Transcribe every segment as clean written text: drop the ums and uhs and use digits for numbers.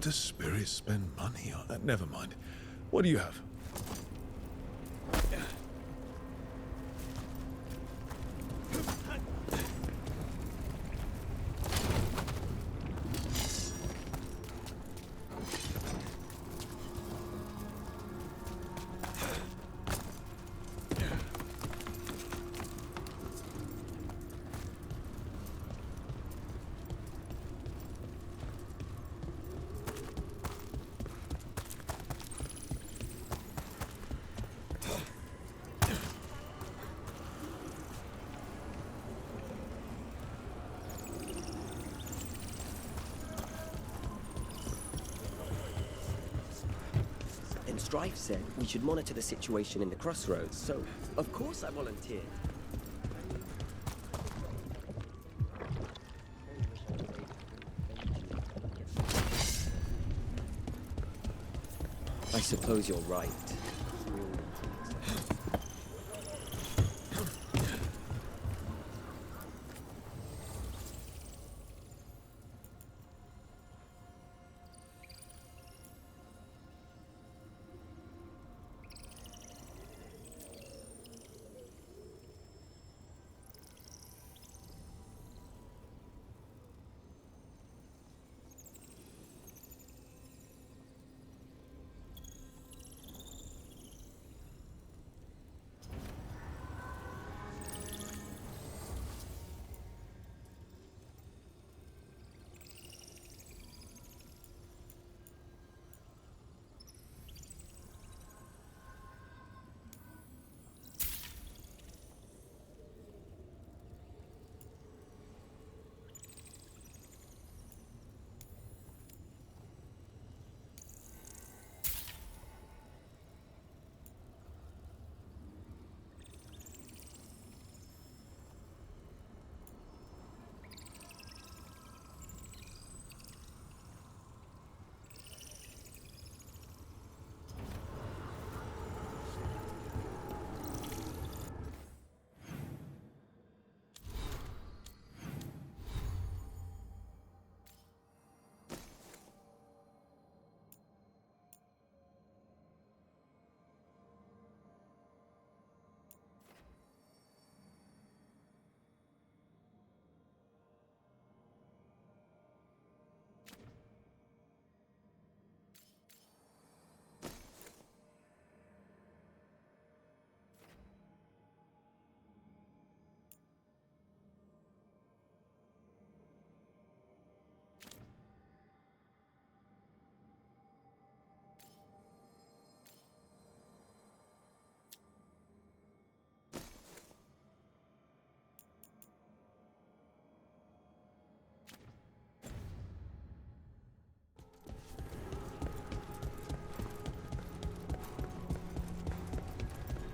do spirits spend money on? Never mind. What do you have? Strife said we should monitor the situation in the crossroads, so of course I volunteered. I suppose you're right.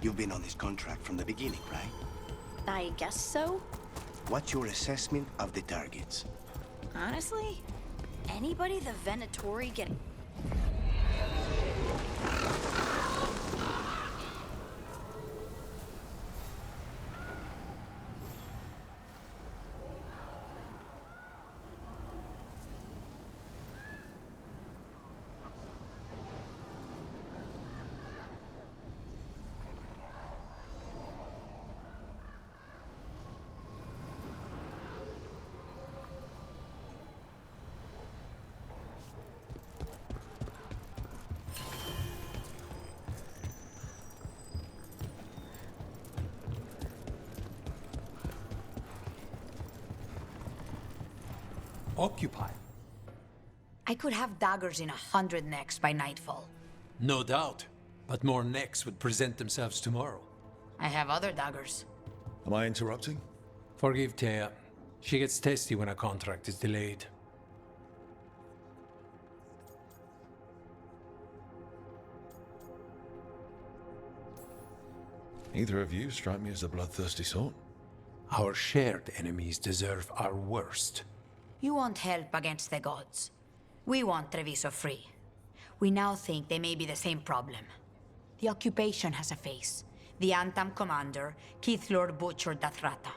You've been on this contract from the beginning, right? I guess so. What's your assessment of the targets? Honestly, anybody the Venatori get... Occupy. I could have daggers in 100 necks by nightfall. No doubt. But more necks would present themselves tomorrow. I have other daggers. Am I interrupting? Forgive Thea. She gets testy when a contract is delayed. Neither of you strike me as a bloodthirsty sort. Our shared enemies deserve our worst. You want help against the gods. We want Treviso free. We now think they may be the same problem. The occupation has a face. The Antam commander, Keith Lord butchered Dathrata.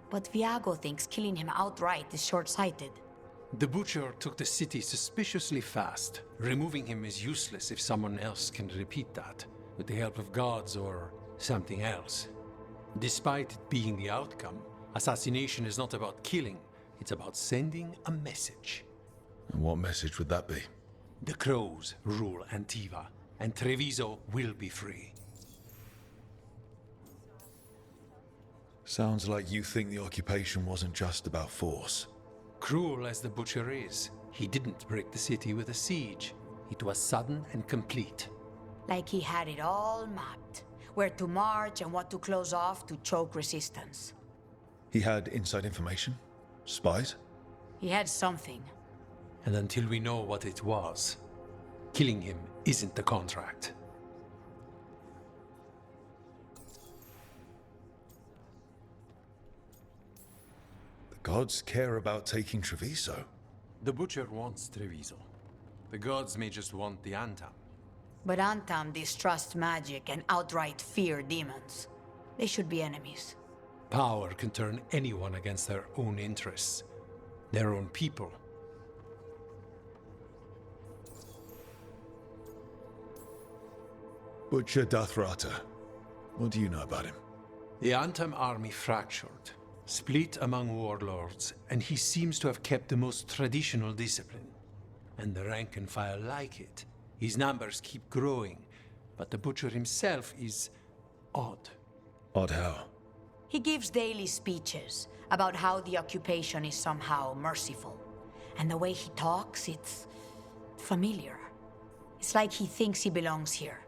But Viago thinks killing him outright is short-sighted. The Butcher took the city suspiciously fast. Removing him is useless if someone else can repeat that, with the help of gods or something else. Despite it being the outcome, assassination is not about killing, it's about sending a message. And what message would that be? The Crows rule Antiva, and Treviso will be free. Sounds like you think the occupation wasn't just about force. Cruel as the Butcher is, he didn't break the city with a siege. It was sudden and complete. Like he had it all mapped. Where to march and what to close off to choke resistance. He had inside information? Spies? He had something. And until we know what it was, killing him isn't the contract. The gods care about taking Treviso. The Butcher wants Treviso. The gods may just want the Antam. But Antam distrusts magic and outright fear demons. They should be enemies. Power can turn anyone against their own interests, their own people. Butcher Dathrata. What do you know about him? The Antam army fractured, split among warlords, and he seems to have kept the most traditional discipline. And the rank and file like it. His numbers keep growing, but the Butcher himself is odd. Odd how? He gives daily speeches about how the occupation is somehow merciful. And the way he talks, it's familiar. It's like he thinks he belongs here.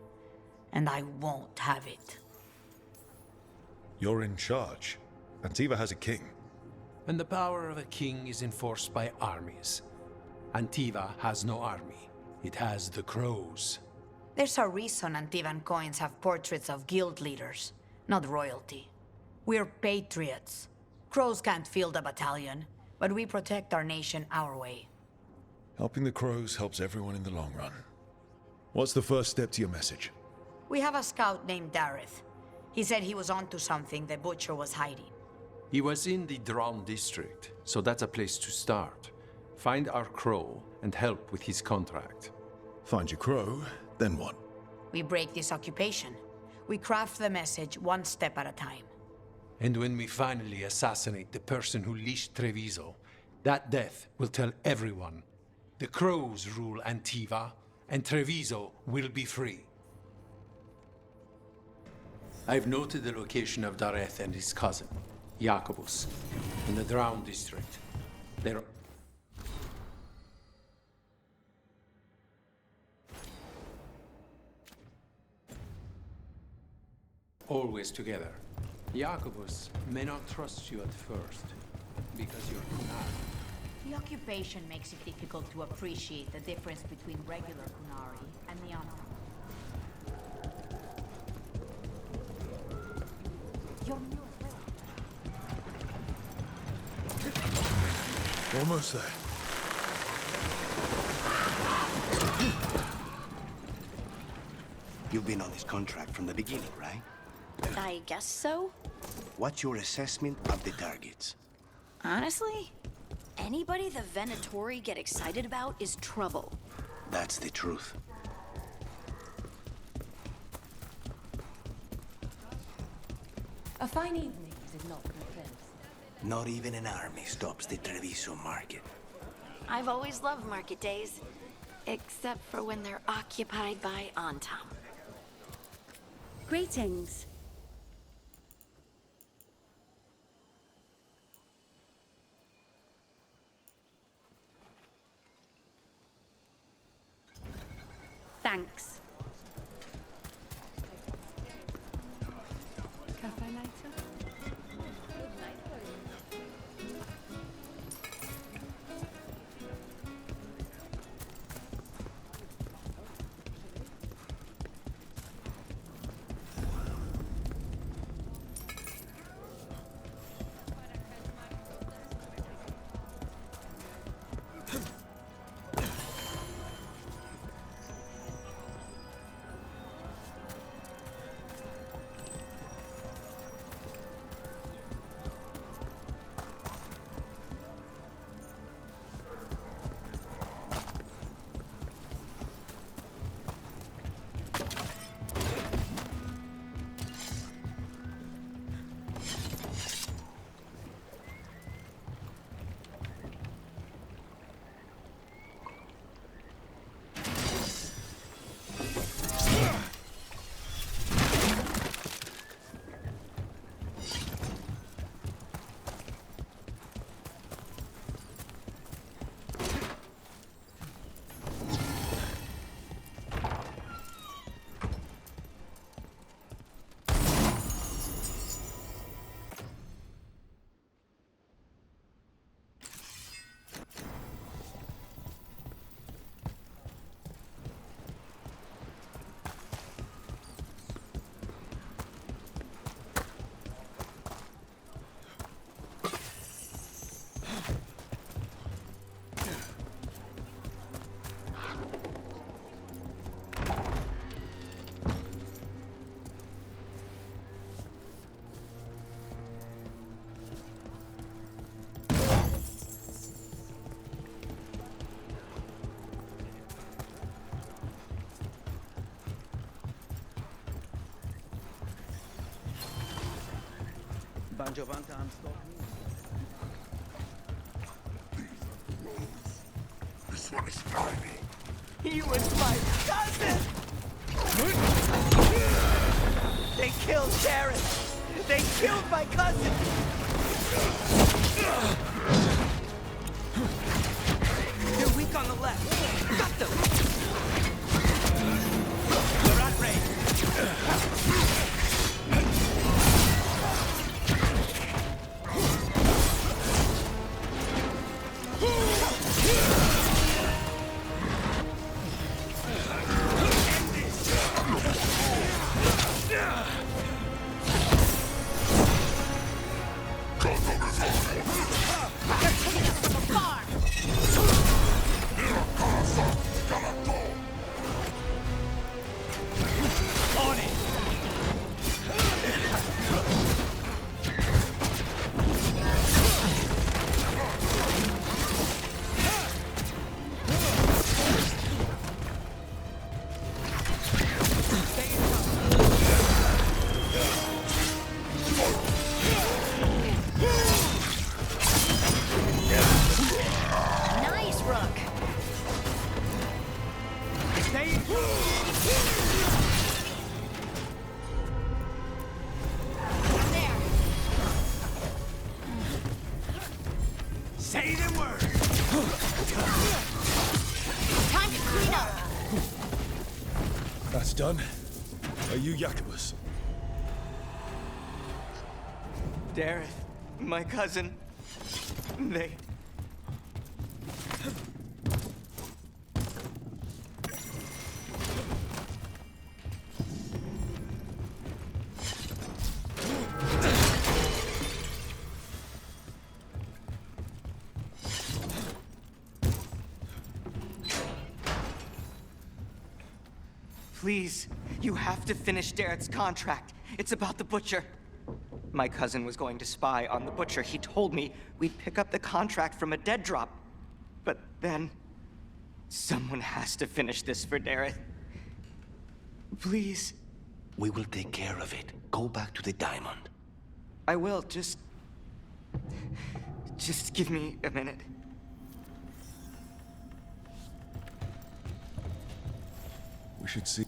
And I won't have it. You're in charge. Antiva has a king. And the power of a king is enforced by armies. Antiva has no army. It has the Crows. There's a reason Antivan coins have portraits of guild leaders, not royalty. We're patriots. Crows can't field a battalion, but we protect our nation our way. Helping the Crows helps everyone in the long run. What's the first step to your message? We have a scout named Dareth. He said he was onto something the Butcher was hiding. He was in the Drown district, so that's a place to start. Find our Crow and help with his contract. Find your Crow, then what? We break this occupation. We craft the message one step at a time. And when we finally assassinate the person who leashed Treviso, that death will tell everyone. The Crows rule Antiva, and Treviso will be free. I've noted the location of Dareth and his cousin, Jacobus, in the Drown district. They're always together. Jacobus may not trust you at first, because you're Kunari. The occupation makes it difficult to appreciate the difference between regular Kunari and the Antam. You're new as well. Almost there. You've been on this contract from the beginning, right? I guess so. What's your assessment of the targets? Honestly, anybody the Venatori get excited about is trouble. That's the truth. A fine evening, is it not, my friends? Not even an army stops the Treviso market. I've always loved market days, except for when they're occupied by Antam. Greetings. Thanks. Cafe later? This one is slimy. He was my cousin! They killed Darren! They killed my cousin! They're weak on the left. Got them! They're at range. Nice, Rook. There. Say the word! Time to clean up. That's done. Are you Jacobus? Darren, my cousin, they... Please, you have to finish Darrett's contract. It's about the Butcher. My cousin was going to spy on the Butcher. He told me we'd pick up the contract from a dead drop. But then... someone has to finish this for Darrett. Please. We will take care of it. Go back to the diamond. I will, just give me a minute. We should see.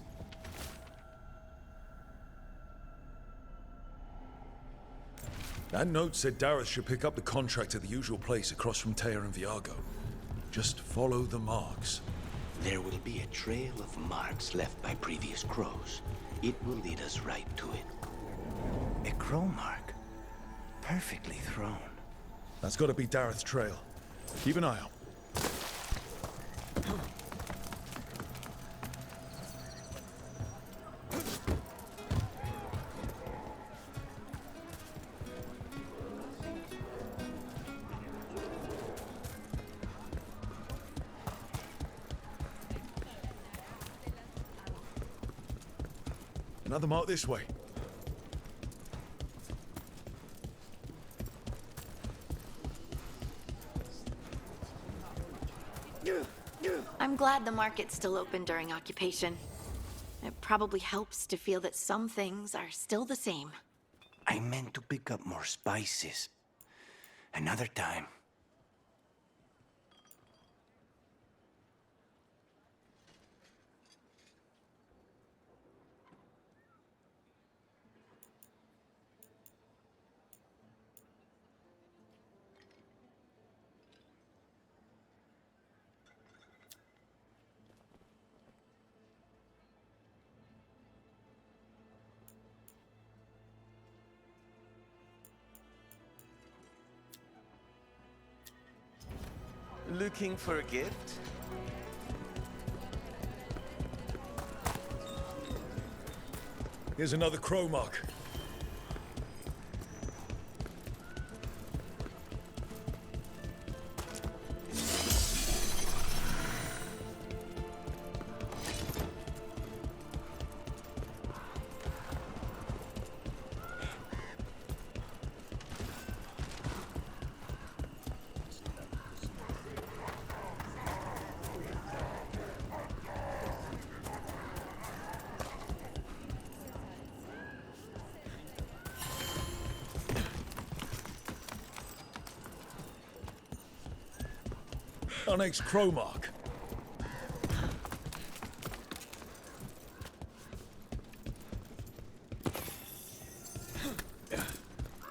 That note said Dareth should pick up the contract at the usual place across from Teir and Viago. Just follow the marks. There will be a trail of marks left by previous crows. It will lead us right to it. A crow mark. Perfectly thrown. That's gotta be Dareth's trail. Keep an eye out. Another mark this way. I'm glad the market's still open during occupation. It probably helps to feel that some things are still the same. I meant to pick up more spices. Another time. Looking for a gift? Here's another crow mark. Our next Crowmark.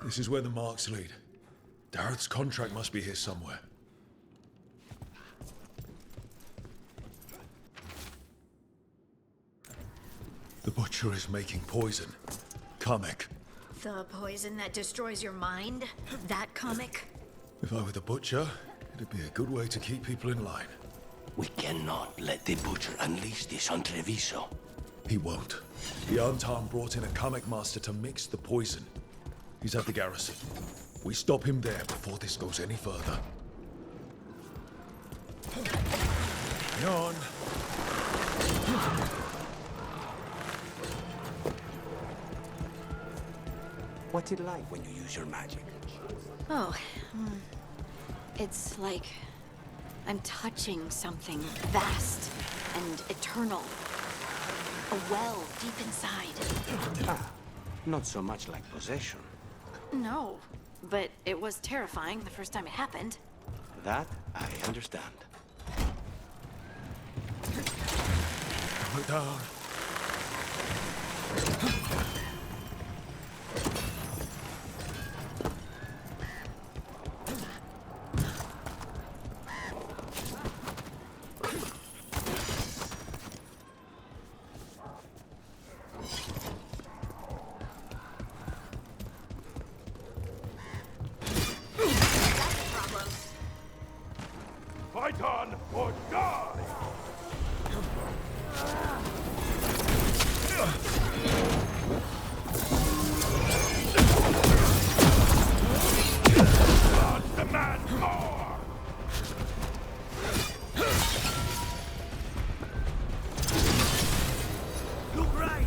This is where the marks lead. Dareth's contract must be here somewhere. The Butcher is making poison. Kamek. The poison that destroys your mind? That comic? If I were the Butcher, it'd be a good way to keep people in line. We cannot let the Butcher unleash this on Treviso. He won't. The Antan brought in a Kamek master to mix the poison. He's at the garrison. We stop him there before this goes any further. Hang on. What's it like when you use your magic? Oh, it's like I'm touching something vast and eternal. A well deep inside. Ah, not so much like possession. No, but it was terrifying the first time it happened. That I understand. Calm it down. Fight on or die! God demands more! Look right!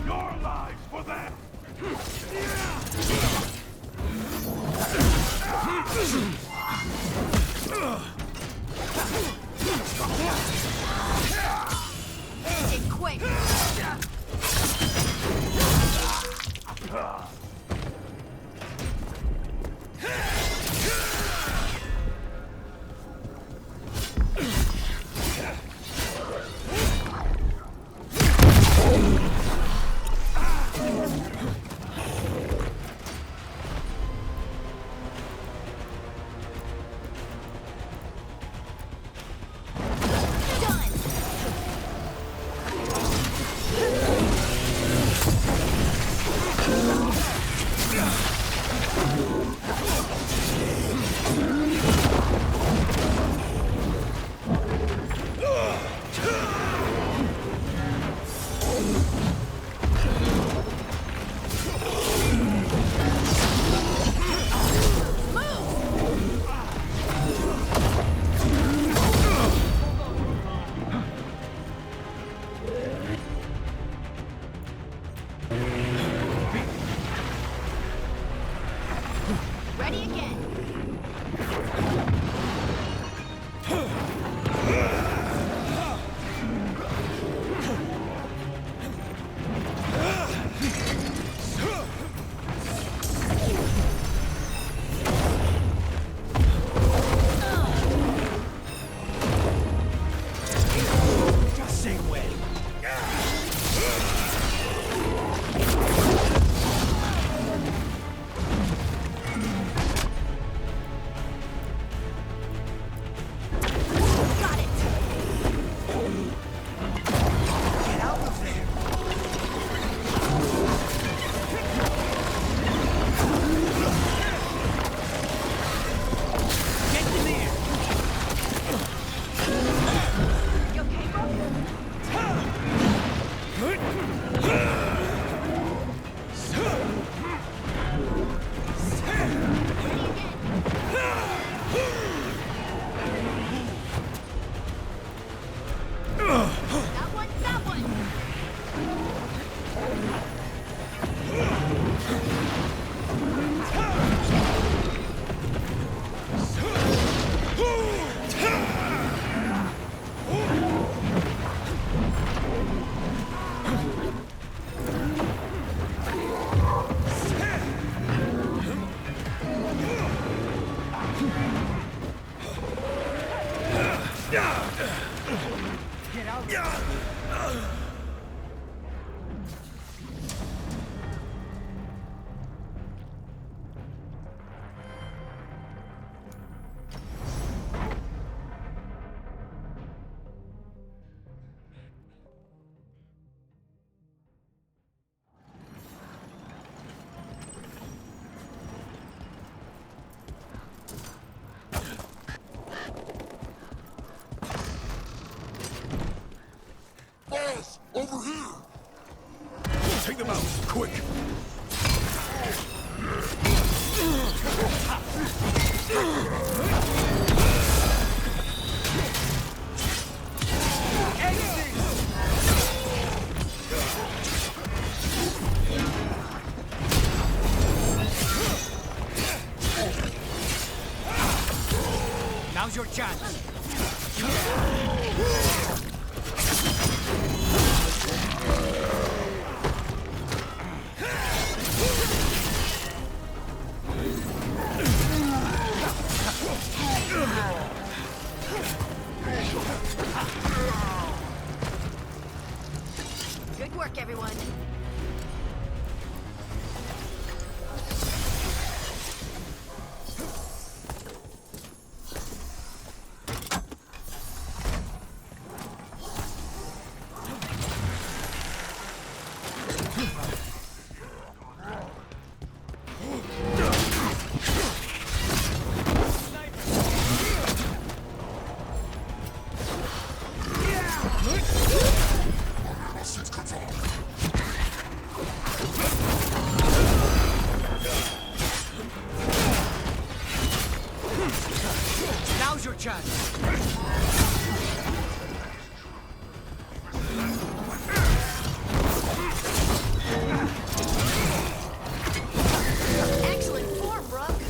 Your lives for them! Get quick! Ready again. Just say when. Now's your chance. Good work, everyone. Now's your chance. Excellent form, Brooke.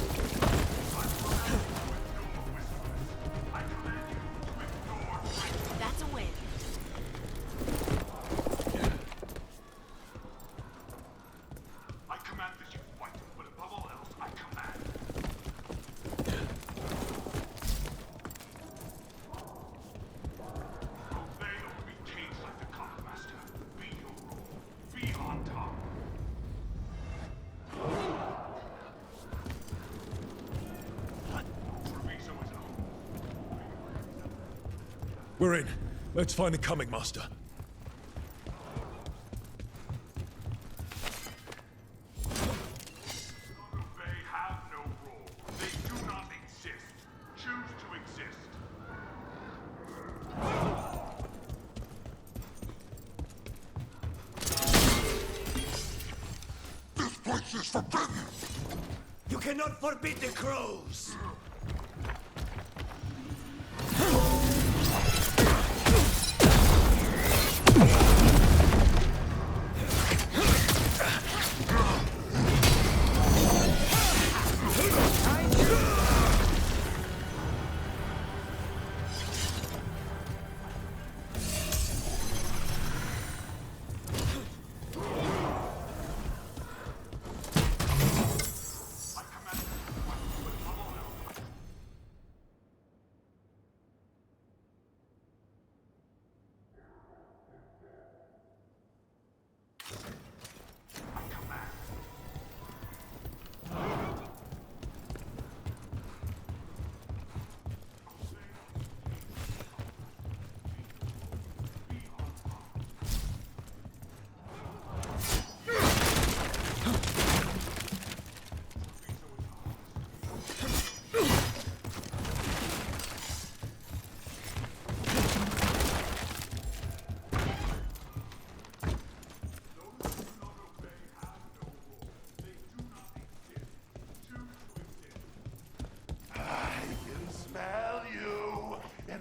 That's a win. I command that you fight, but above all else, I command. Obey or be caged like the Conquermaster. Be your role. Be on top. Treviso is home. We're in. Let's find the coming master. They have no role. They do not exist. Choose to exist. This place is forbidden! You cannot forbid the crows.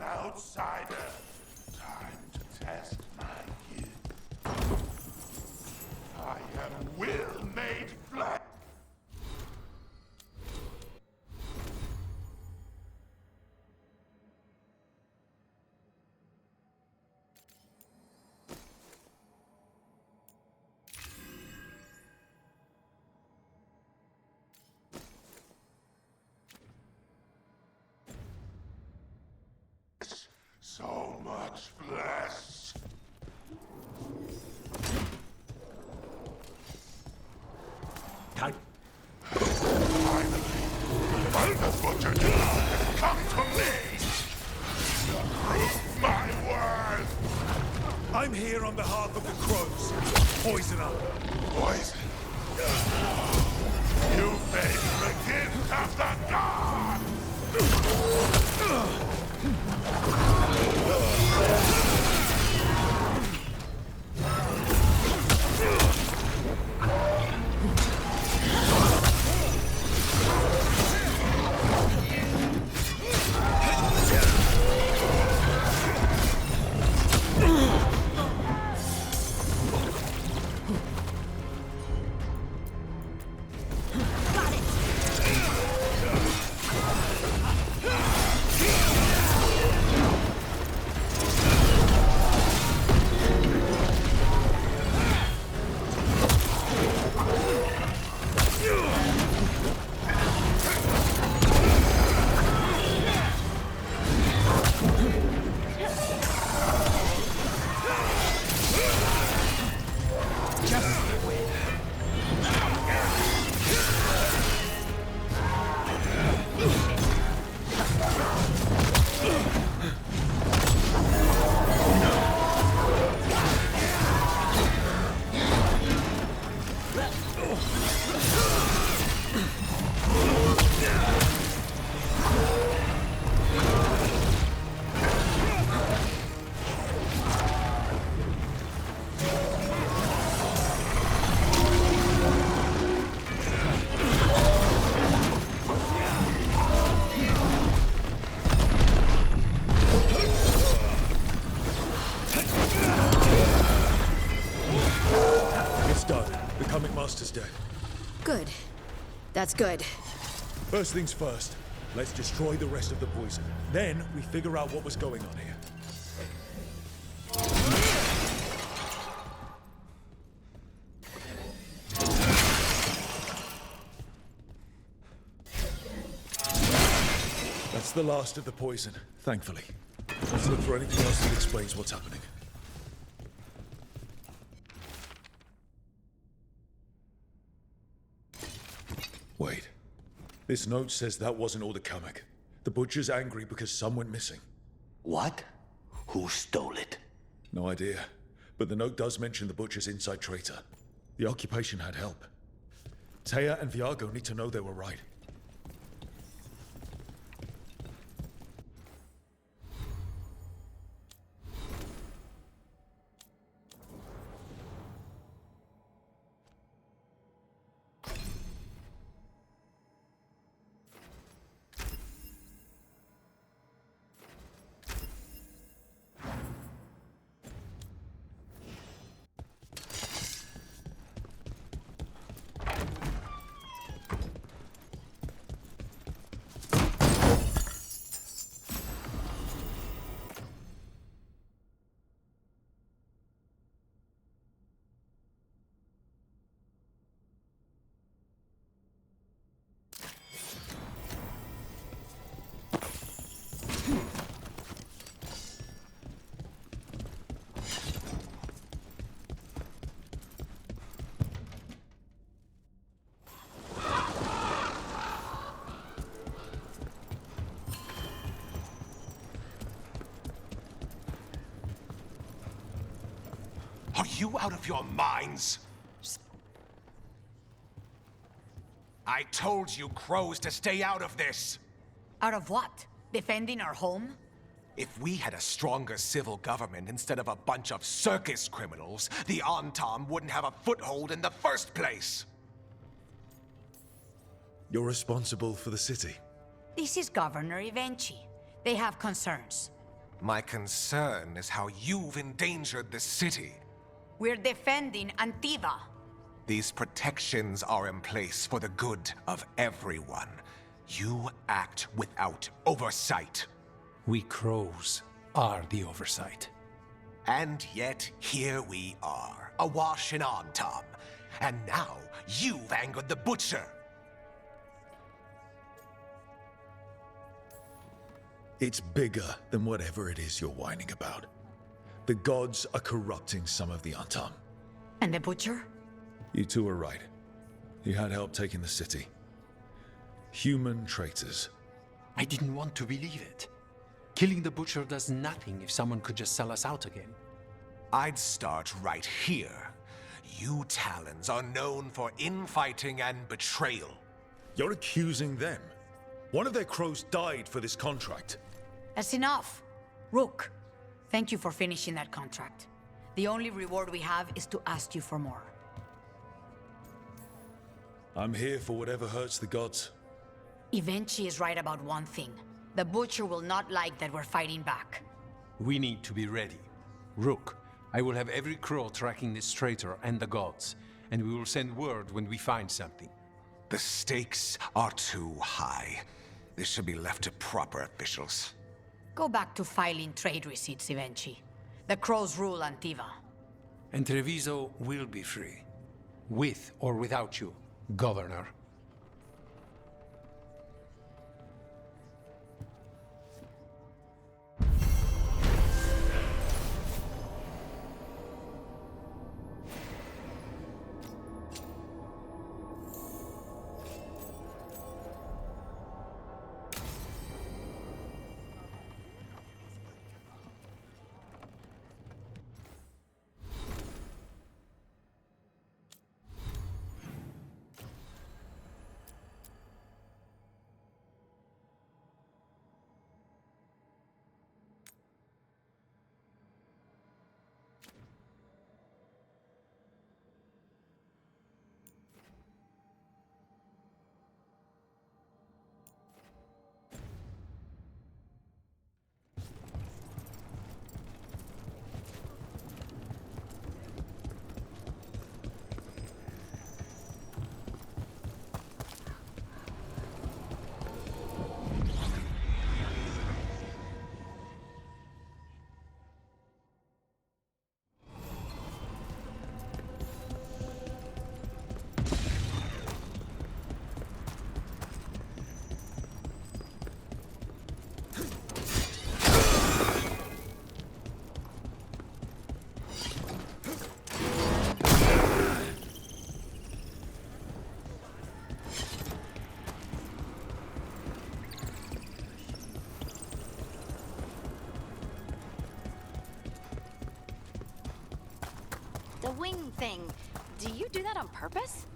Outsider, time to test my gift. I am will made flesh. So much flesh. Time. Finally, find the butcher. Come to me. Prove my worth. I'm here on behalf of the crows. Poison up. Poison. You face the gift of the gods. Good. First things first, let's destroy the rest of the poison. Then we figure out what was going on here. That's the last of the poison, thankfully. Let's look for anything else that explains what's happening. Wait. This note says that wasn't all the Kamek. The Butcher's angry because some went missing. What? Who stole it? No idea. But the note does mention the Butcher's inside traitor. The occupation had help. Taya and Viago need to know they were right. Are you out of your minds? I told you crows to stay out of this! Out of what? Defending our home? If we had a stronger civil government instead of a bunch of circus criminals, the Antam wouldn't have a foothold in the first place! You're responsible for the city. This is Governor Evenchi. They have concerns. My concern is how you've endangered the city. We're defending Antiva. These protections are in place for the good of everyone. You act without oversight. We crows are the oversight. And yet, here we are, awash in Antam. And now, you've angered the Butcher. It's bigger than whatever it is you're whining about. The gods are corrupting some of the Antam. And the Butcher? You two are right. He had help taking the city. Human traitors. I didn't want to believe it. Killing the Butcher does nothing if someone could just sell us out again. I'd start right here. You Talons are known for infighting and betrayal. You're accusing them. One of their crows died for this contract. That's enough. Rook, thank you for finishing that contract. The only reward we have is to ask you for more. I'm here for whatever hurts the gods. Evenchi is right about one thing. The Butcher will not like that we're fighting back. We need to be ready. Rook, I will have every crow tracking this traitor and the gods, and we will send word when we find something. The stakes are too high. This should be left to proper officials. Go back to filing trade receipts, Evenchi. The crows rule Antiva. And Treviso will be free. With or without you, Governor. wing thing. Do you do that on purpose?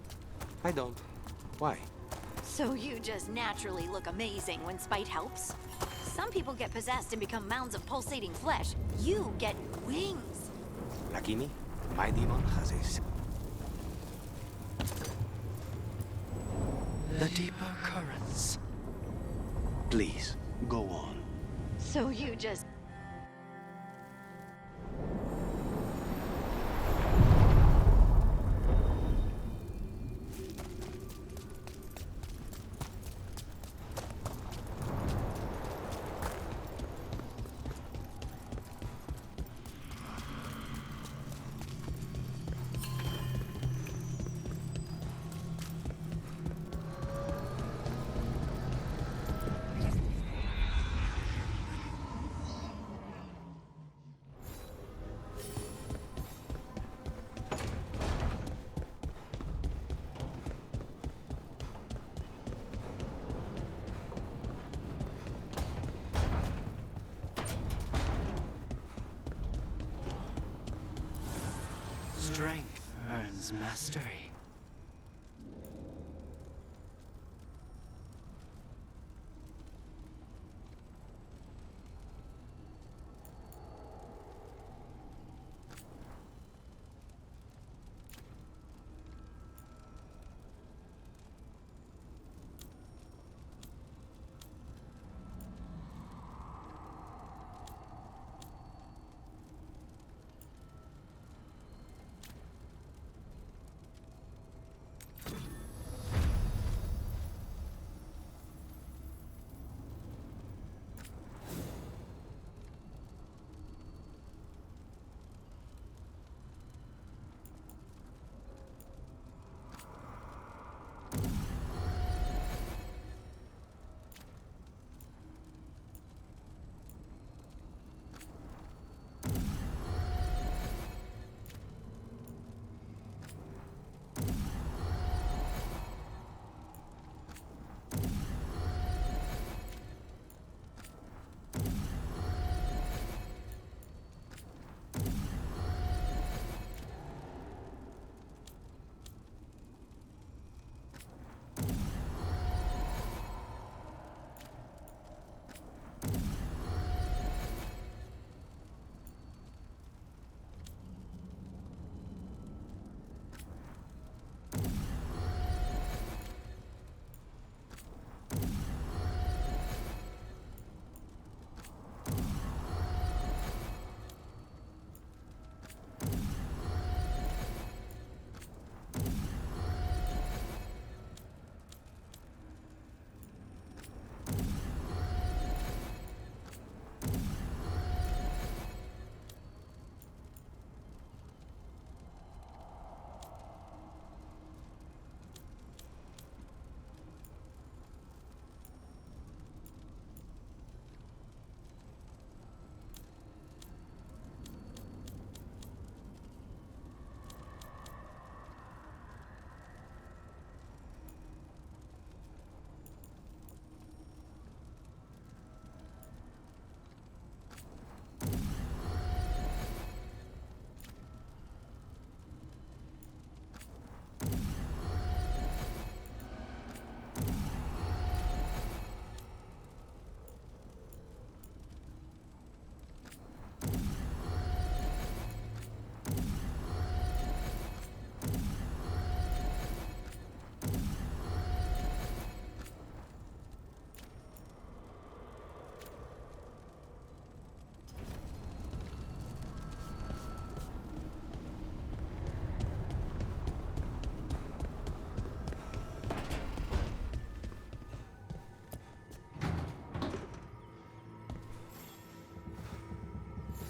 I don't. Why? So you just naturally look amazing when spite helps? Some people get possessed and become mounds of pulsating flesh. You get wings. Lucky me, my demon has a... The deeper currents. Please, go on. So you just... Strength earns mastery.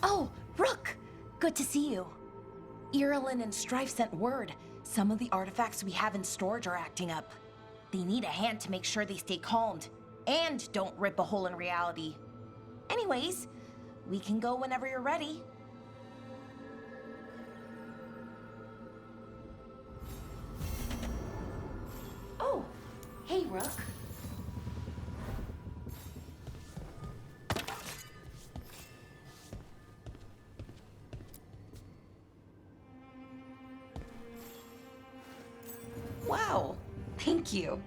Oh, Rook! Good to see you. Irulan and Strife sent word. Some of the artifacts we have in storage are acting up. They need a hand to make sure they stay calmed, and don't rip a hole in reality. Anyways, we can go whenever you're ready. Oh, hey, Rook. Thank you.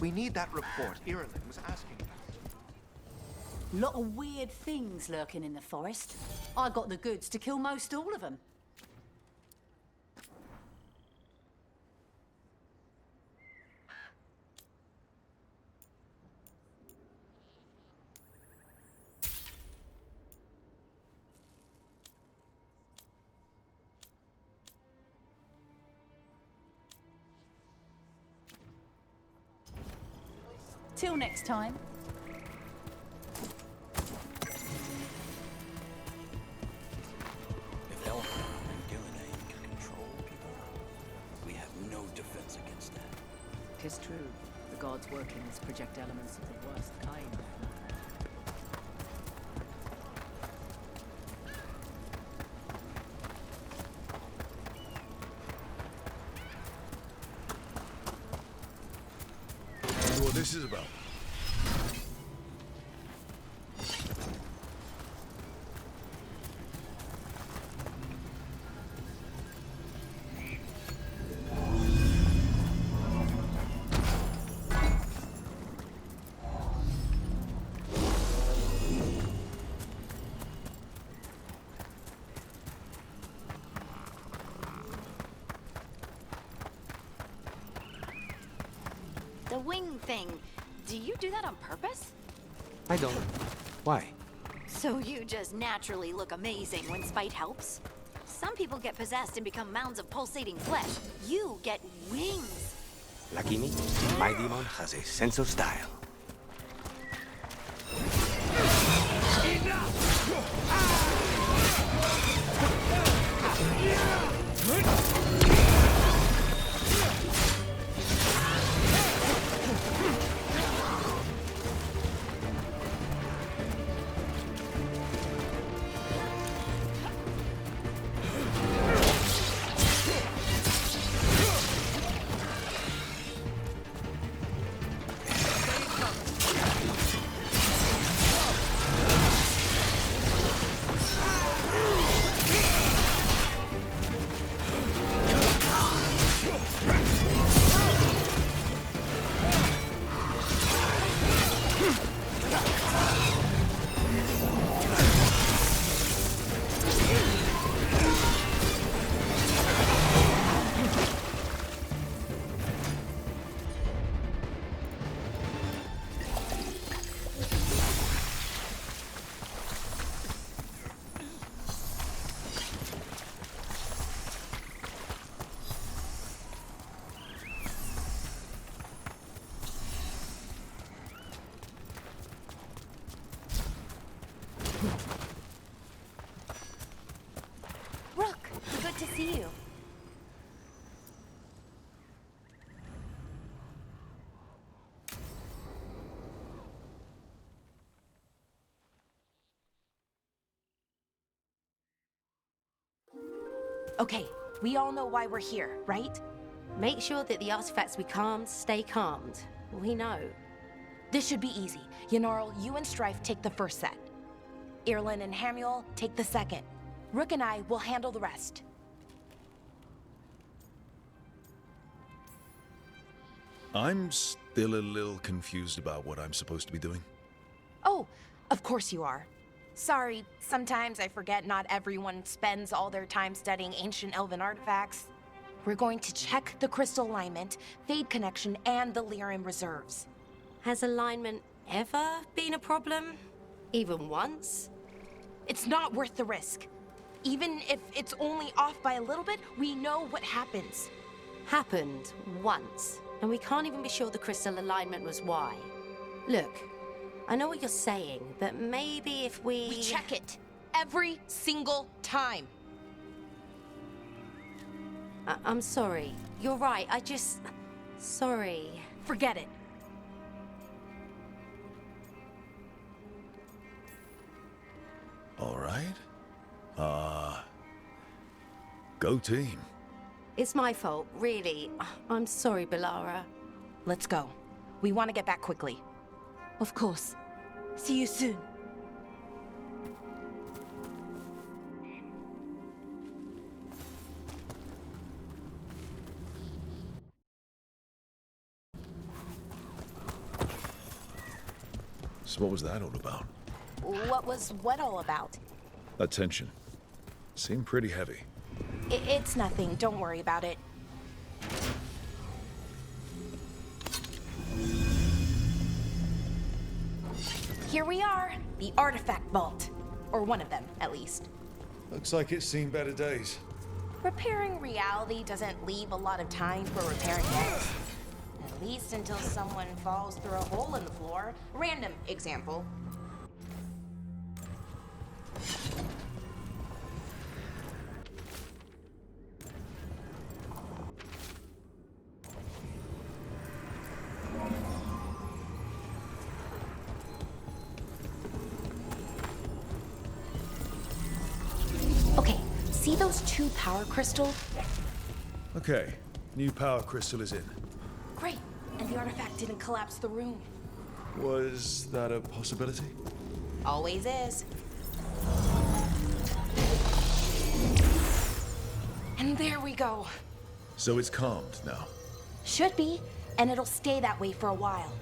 We need that report Ireland was asking about. Lot of weird things lurking in the forest. I got the goods to kill most all of them. Till next time. If Elfar and Gillenane can control people, we have no defense against that. 'Tis true. The gods working as project elements of the worst kind. Wonder what this is about. The wing thing. Do you do that on purpose? I don't. Why? So you just naturally look amazing when spite helps? Some people get possessed and become mounds of pulsating flesh. You get wings. Lucky me, my demon has a sense of style. Rook, good to see you. Okay, we all know why we're here, right? Make sure that the artifacts we calmed stay calmed. We know. This should be easy. Yanarl, you and Strife take the first set. Irlin and Hamuel take the second. Rook and I will handle the rest. I'm still a little confused about what I'm supposed to be doing. Oh, of course you are. Sorry, sometimes I forget not everyone spends all their time studying ancient elven artifacts. We're going to check the crystal alignment, fade connection, and the lyrium reserves. Has alignment ever been a problem? Even once? It's not worth the risk. Even if it's only off by a little bit, we know what happens. Happened once, and we can't even be sure the crystal alignment was why. Look, I know what you're saying, but maybe if We check it every single time. I'm sorry. You're right, Sorry. Forget it. All right. Go team. It's my fault, really. I'm sorry, Belara. Let's go. We want to get back quickly. Of course. See you soon. So what was that all about? What was what all about? That tension. Seemed pretty heavy. It's nothing. Don't worry about it. Here we are. The artifact vault. Or one of them, at least. Looks like it's seen better days. Repairing reality doesn't leave a lot of time for repairing it. At least until someone falls through a hole in the floor. Random example. Okay, see those two power crystals? Okay, new power crystal is in. Great, and the artifact didn't collapse the room. Was that a possibility? Always is. And there we go. So it's calmed now. Should be, and it'll stay that way for a while.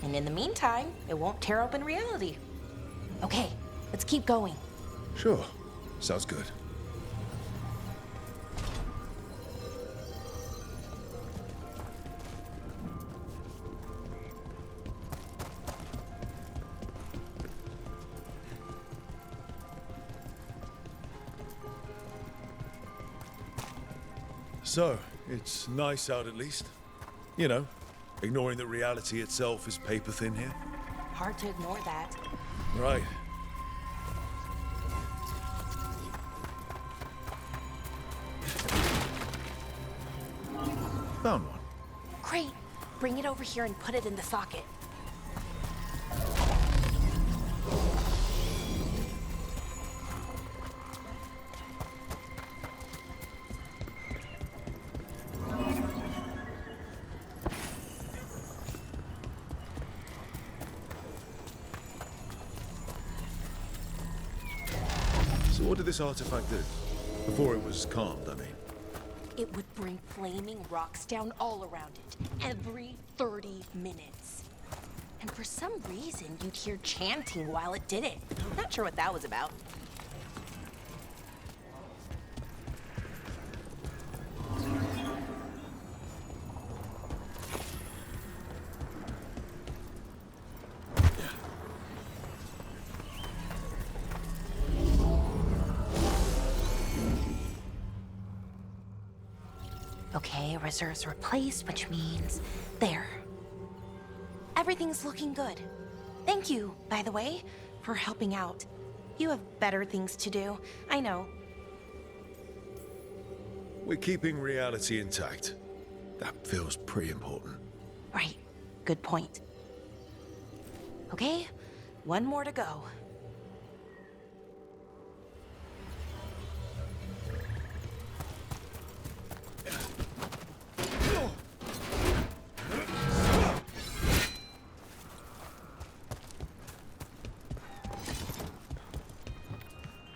And in the meantime, it won't tear open reality. Okay, let's keep going. Sure. Sounds good. So, it's nice out at least. You know, ignoring that reality itself is paper thin here. Hard to ignore that. Right. Found one. Great. Bring it over here and put it in the socket. So what did this artifact do? Before it was calmed, I mean. It would bring flaming rocks down all around it, every 30 minutes. And for some reason, you'd hear chanting while it did it. Not sure what that was about. Okay, reserves replaced, which means there. Everything's looking good. Thank you, by the way, for helping out. You have better things to do, I know. We're keeping reality intact. That feels pretty important. Right, good point. Okay, one more to go.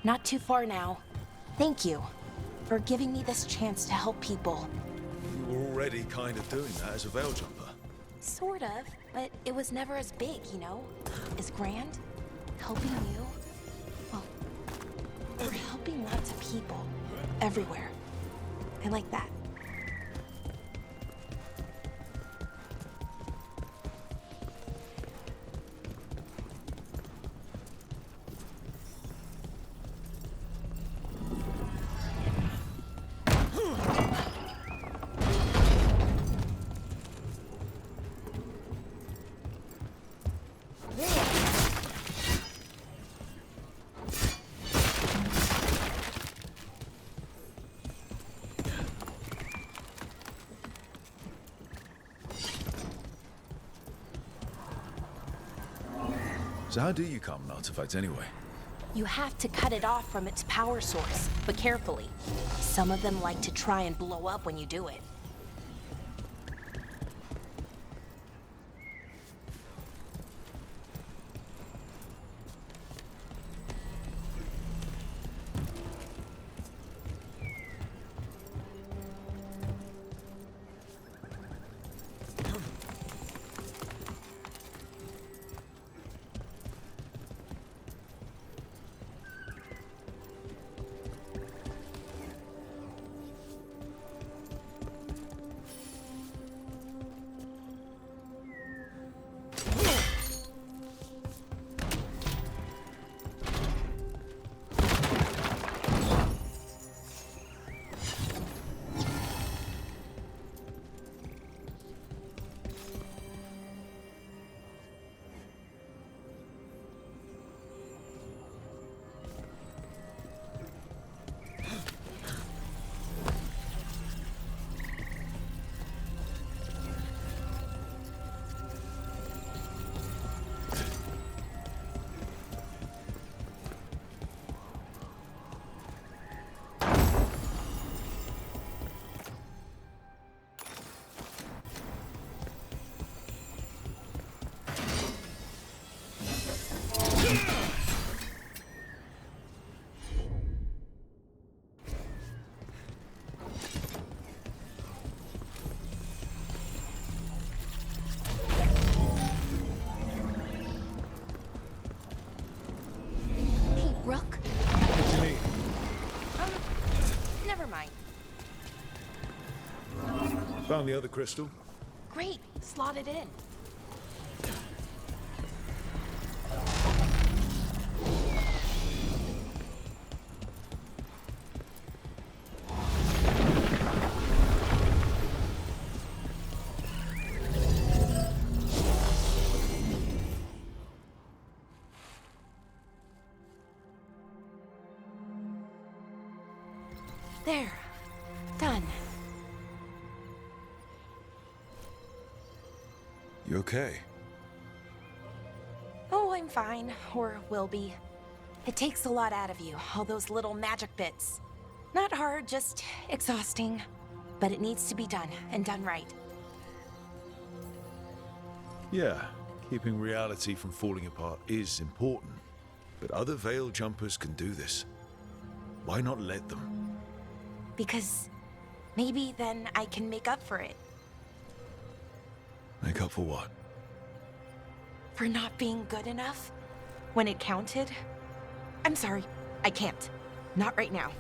Not too far now. Thank you for giving me this chance to help people. You were already kind of doing that as a veil jumper. Sort of, but it was never as big, you know? As grand. Helping you. Well, we're helping lots of people. Everywhere. I like that. So how do you calm an artifact anyway? You have to cut it off from its power source, but carefully. Some of them like to try and blow up when you do it. Rook? What do you need? Never mind. Found the other crystal. Great, slot it in. There. Done. You okay? Oh, I'm fine. Or will be. It takes a lot out of you, all those little magic bits. Not hard, just exhausting. But it needs to be done, and done right. Yeah, keeping reality from falling apart is important. But other Veil jumpers can do this. Why not let them? Because maybe then I can make up for it. Make up for what? For not being good enough when it counted. I'm sorry, I can't. Not right now.